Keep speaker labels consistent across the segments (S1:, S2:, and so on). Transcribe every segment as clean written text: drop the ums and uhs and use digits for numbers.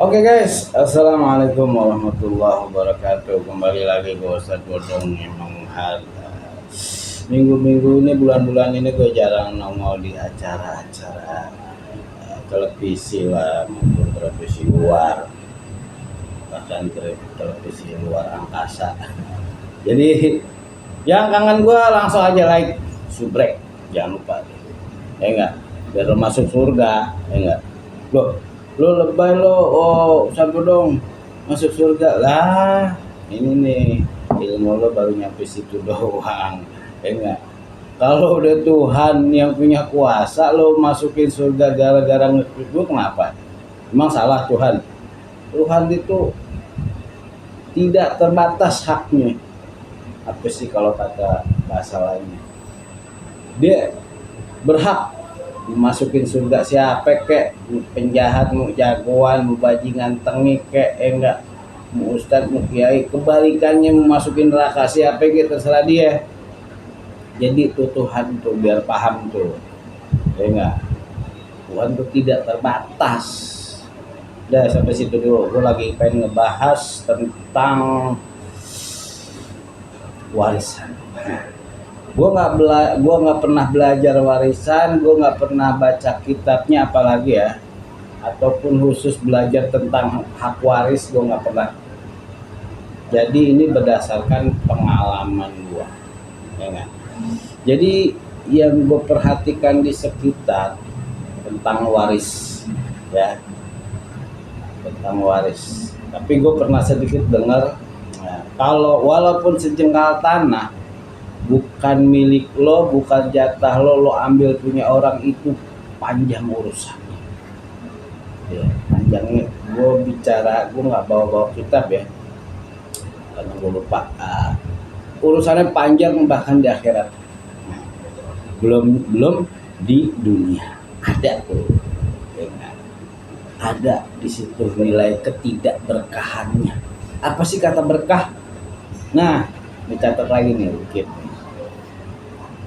S1: Oke guys, assalamualaikum warahmatullahi wabarakatuh. Kembali lagi ke Ustadz Bodong. Emang minggu-minggu ini, bulan-bulan ini gue jarang nongol di acara-acara televisi lah, maupun televisi luar, bahkan televisi luar angkasa. Jadi yang kangen gue langsung aja like, subrek, jangan lupa, ya enggak, biar lo masuk surga, ya enggak. Lo lebay lo, oh satu dong masuk surga lah. Ini nih ilmu lo baru nyampe situ doang, ya enggak. Kalau udah Tuhan yang punya kuasa lo masukin surga gara-gara ngeklik gue, kenapa emang salah Tuhan? Tuhan itu tidak terbatas haknya. Apa sih kalau kata bahasa lainnya, dia berhak dimasukin surga siapa kek, penjahat, mau jagoan, mau bajingan tengik kek, enggak, mau ustad, mau kiai, kebalikannya mau masukin neraka siapa kek, terserah dia. Jadi itu Tuhan tuh biar paham tuh, ya enggak, Tuhan tuh tidak terbatas. Udah sampai situ dulu, gue lagi pengen ngebahas tentang warisan. Gue nggak pernah belajar warisan, gue nggak pernah baca kitabnya apalagi ya, ataupun khusus belajar tentang hak waris, gue nggak pernah. Jadi ini berdasarkan pengalaman gue, ya gak? Jadi yang gue perhatikan di sekitar tentang waris, ya, tentang waris. Tapi gue pernah sedikit dengar, ya, kalau walaupun sejengkal tanah bukan milik lo, bukan jatah lo ambil punya orang, itu panjang urusannya. Ya, panjangnya. Gue nggak bawa kitab ya, karena gue lupa. Urusannya panjang bahkan di akhirat. Belum di dunia ada tuh, ya, ada di situ nilai ketidakberkahannya. Apa sih kata berkah? Nah, dicatat lagi nih dikit.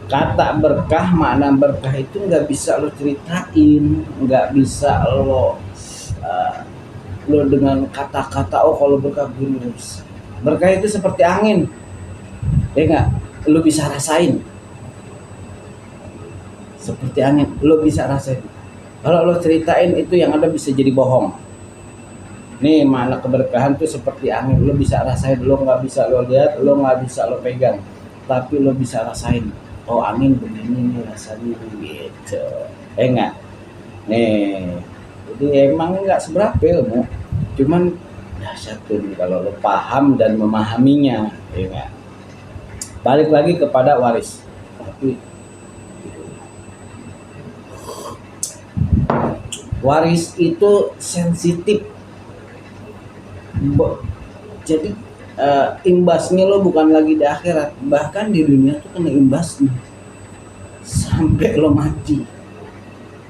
S1: Kata berkah, makna berkah itu nggak bisa lo ceritain, nggak bisa lo dengan kata-kata, oh kalau berkah begini, nggak bisa. Berkah itu seperti angin, ya nggak, lo bisa rasain. Seperti angin, lo bisa rasain. Kalau lo ceritain itu yang ada bisa jadi bohong. Nih makna keberkahan tuh seperti angin, lo bisa rasain, lo nggak bisa lo lihat, lo nggak bisa lo pegang, tapi lo bisa rasain. Oh angin begini nih rasanya gitu, enggak nih. Jadi emang nggak seberapa ilmu, cuman dahsyat tuh kalau lo paham dan memahaminya, enggak. Balik lagi kepada waris. Tapi waris itu sensitif. Jadi imbasnya lo bukan lagi di akhirat, bahkan di dunia tuh kena imbasnya sampai lo mati,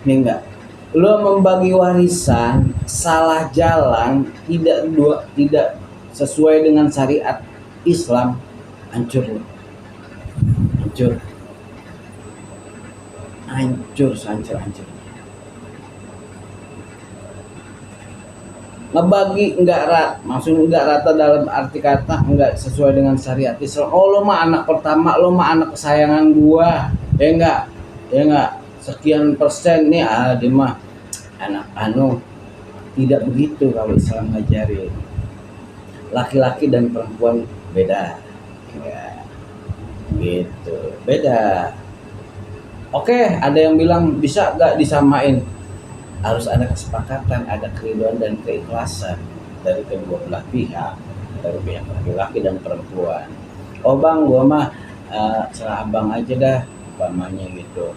S1: ya enggak. Lo membagi warisan salah jalan, tidak sesuai dengan syariat Islam, hancur lo, hancur. Ngebagi maksud enggak rata dalam arti kata enggak sesuai dengan syariat Islam. Oh lo mah anak pertama, lo mah anak kesayangan gua, ya enggak, sekian persen nih, dia mah anak tidak begitu. Kalau Islam ngajarin laki-laki dan perempuan beda, ya, gitu, beda. Oke, ada yang bilang bisa gak disamain? Harus ada kesepakatan, ada keridhaan dan keikhlasan dari kedua belah pihak, dari pihak laki-laki dan perempuan. Oh bang, gua mah serah abang aja dah, umpamanya gitu.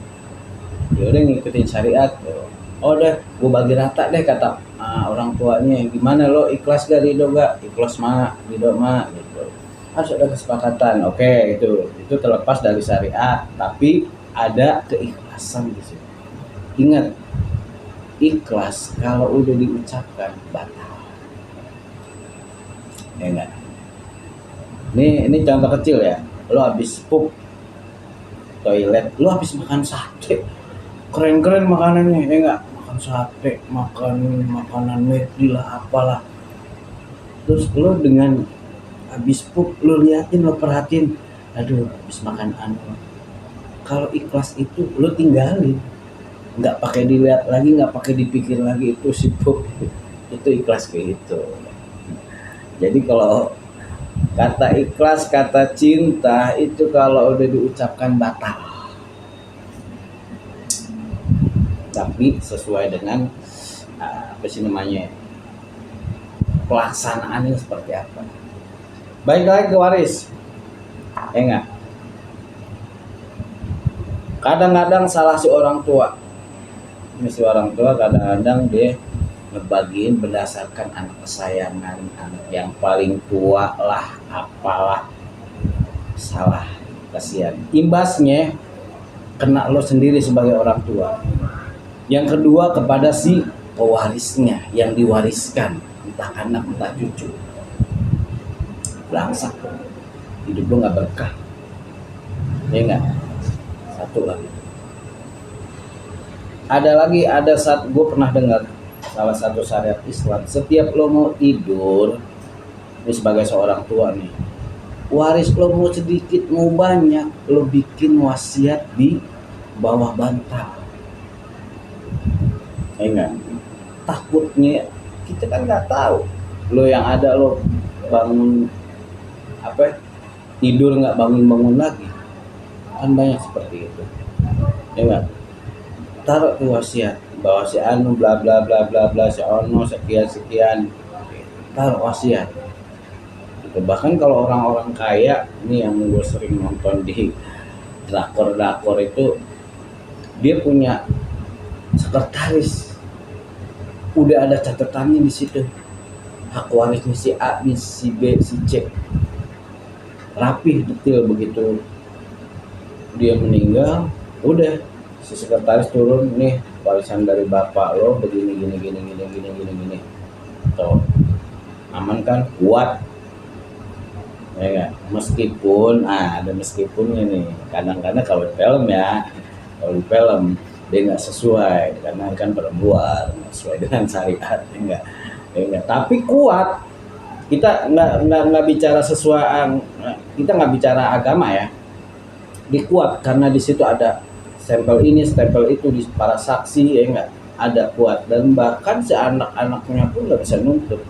S1: Ya udah ngikutin syariat tuh. Oh deh, gua bagi rata deh, kata orang tuanya. Gimana lo, ikhlas gak, ridho gak? Ikhlas mah, ridho mah, gitu. Harus ada kesepakatan. Oke, itu terlepas dari syariat, tapi ada keikhlasan di situ. Ingat, ikhlas kalau udah diucapkan batal, ya enggak. Ini contoh kecil ya, lo habis pup toilet, lo habis makan sate, keren makanannya, ya enggak, makan makan sate, makan makanan McD lah apalah. Terus lo dengan habis pup lo liatin, lo perhatiin, aduh habis makan anu. Kalau ikhlas itu lo tinggalin, nggak pakai dilihat lagi, nggak pakai dipikir lagi, itu si pup itu ikhlas kayak gitu. Jadi kalau kata ikhlas, kata cinta itu kalau udah diucapkan batal. Tapi sesuai dengan apa sih namanya, pelaksanaannya seperti apa. Baik lagi ke waris, enggak. Kadang-kadang salah si orang tua. Ini si orang tua kadang-kadang dia ngebagiin berdasarkan anak kesayangan, anak yang paling tua lah, apalah, salah, kasihan. Imbasnya kena lo sendiri sebagai orang tua. Yang kedua kepada si pewarisnya yang diwariskan, entah anak entah cucu. Langsak, hidup lo nggak berkah, ya nggak. Satu lagi, ada saat gue pernah dengar salah satu syariat Islam, setiap lo mau tidur, ini sebagai seorang tua nih, waris lo mau sedikit mau banyak, lo bikin wasiat di bawah bantal. Enggak, takutnya kita kan nggak tahu lo yang ada lo bangun apa tidur nggak bangun lagi, kan banyak seperti itu. Enggak, taruh tuh wasiat bahwa si anu bla bla bla bla bla si ono sekian, taruh wasiat gitu. Bahkan kalau orang-orang kaya ini yang gue sering nonton di drakor itu, dia punya sekretaris, udah ada catatannya di situ, hak warisnya si A, si B, si C, rapih detail. Begitu dia meninggal, udah si sekretaris turun, nih warisan dari bapak lo begini gini. Tuh, aman kan, kuat. Ya gak? Meskipun ada meskipunnya nih, kadang-kadang kalau film dia nggak sesuai karena kan perempuan, sesuai dengan syariat, enggak. Tapi kuat. Kita nggak bicara sesuai, kita nggak bicara agama ya. Dikuat karena di situ ada stempel ini, stempel itu, di para saksi, ya enggak, ada kuat. Dan bahkan si anak-anaknya pun nggak bisa nuntut.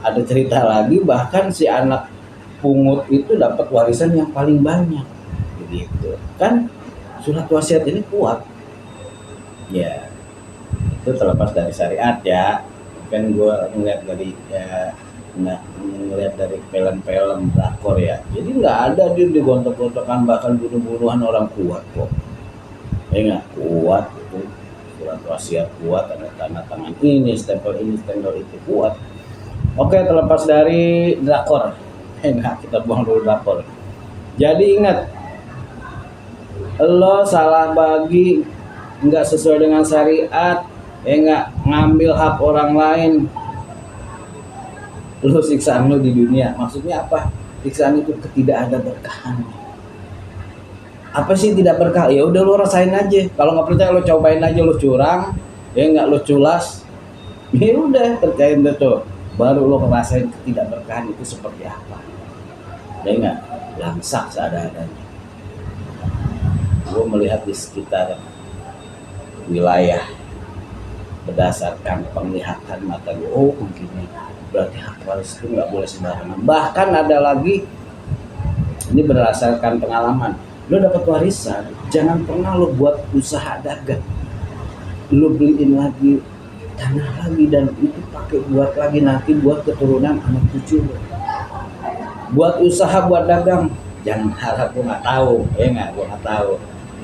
S1: Ada cerita lagi, bahkan si anak pungut itu dapat warisan yang paling banyak, begitu kan. Surat wasiat ini kuat. Ya, itu terlepas dari syariat ya. Kan gue ngeliat dari film-film drakor ya. Jadi nggak ada dia digontok-gontokan, bahkan bunuh-bunuhan orang kuat kok. Ya nggak, kuat itu. Surat wasiat kuat, ada tanda tangan ini, stempel itu kuat. Oke, terlepas dari drakor. Enggak, kita buang dulu drakor. Jadi ingat, lo salah bagi, nggak sesuai dengan syariat, nggak ngambil hak orang lain, lo siksaan lo di dunia. Maksudnya apa? Siksaan itu tidak ada berkahan. Apa sih tidak berkah? Ya udah lo rasain aja. Kalau nggak percaya lo cobain aja, lo curang, ya nggak, lo culas, ya udah percayain deh tuh, baru lo ngerasain ketidakberkahan itu seperti apa. Ya nggak, langsak seadanya. Gue melihat di sekitar wilayah berdasarkan penglihatan mata gue, oh begini, berarti hak waris itu nggak boleh sembarangan. Bahkan ada lagi, ini berdasarkan pengalaman, lo dapat warisan, jangan pernah lo buat usaha dagang, lo beliin lagi tanah lagi, dan itu pakai buat lagi nanti buat keturunan anak cucu lo. Buat usaha, buat dagang, jangan harap gue nggak tahu, ya nggak, gue nggak tahu,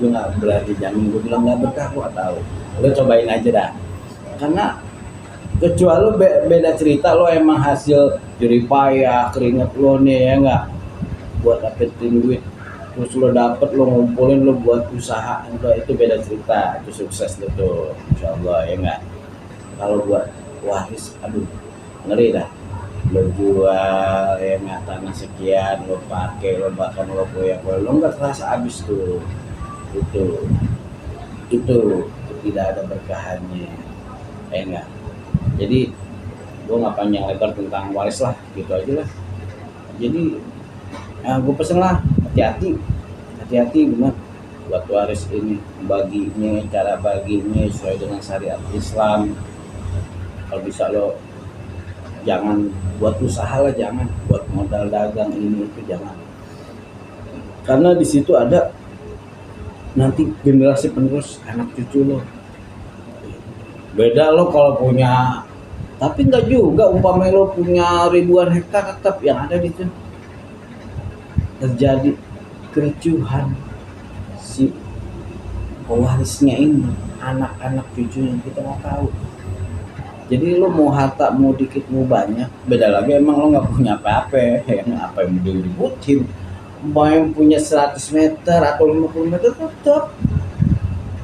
S1: gue nggak berani jamin, gue bilang nggak berkah, gue nggak tahu. Lo cobain aja dah, karena kecuali lo beda cerita, lo emang hasil jerih payah keringet lo nih, ya nggak, buat dapetin duit, terus lo dapet, lo ngumpulin, lo buat usaha, itu beda cerita, itu sukses lo tuh, insyaallah, ya nggak. Kalau buat waris, aduh ngeri dah. Lo jual, ya nggak, tanah sekian, lo pakai, lo bahkan lo koyak-koyak, lo nggak terasa habis tuh. Itu tidak ada berkahannya. enggak. Jadi gue nggak panjang lebar tentang waris lah, gitu aja lah. Jadi gue pesen lah, hati-hati benar buat waris ini, baginya, cara baginya sesuai dengan syariat Islam. Kalau bisa lo jangan buat usaha lah, jangan buat modal dagang ini itu, jangan, karena di situ ada nanti generasi penerus anak cucu lo. Beda lo kalau punya, tapi nggak juga umpamanya lo punya ribuan hektar, tetap yang ada di situ terjadi kericuhan si pewarisnya ini, anak-anak cucunya kita nggak tahu. Jadi lo mau harta mau dikit mau banyak, beda lagi emang lo nggak punya apa-apa, yang apa yang mau diributin. Mau yang punya 100 meter atau 50 meter tetap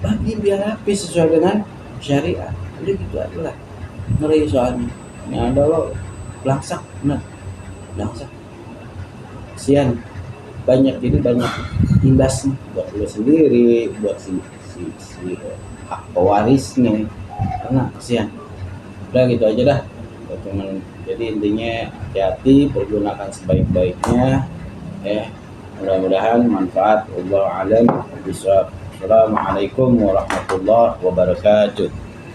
S1: bagi biar rapi sesuai dengan syariat. Udah gitu aja lah. Ngeri soalnya. Ini ada lo langsak, benar, langsak. Kasian, banyak, jadi banyak imbasnya buat lo sendiri, buat si hak pewarisnya, karena kasian. Udah gitu aja dah. Cuman jadi intinya hati-hati, pergunakan sebaik-baiknya. Mudah-mudahan manfaat. Wallahu a'lam bishawab. Assalamualaikum warahmatullahi wabarakatuh.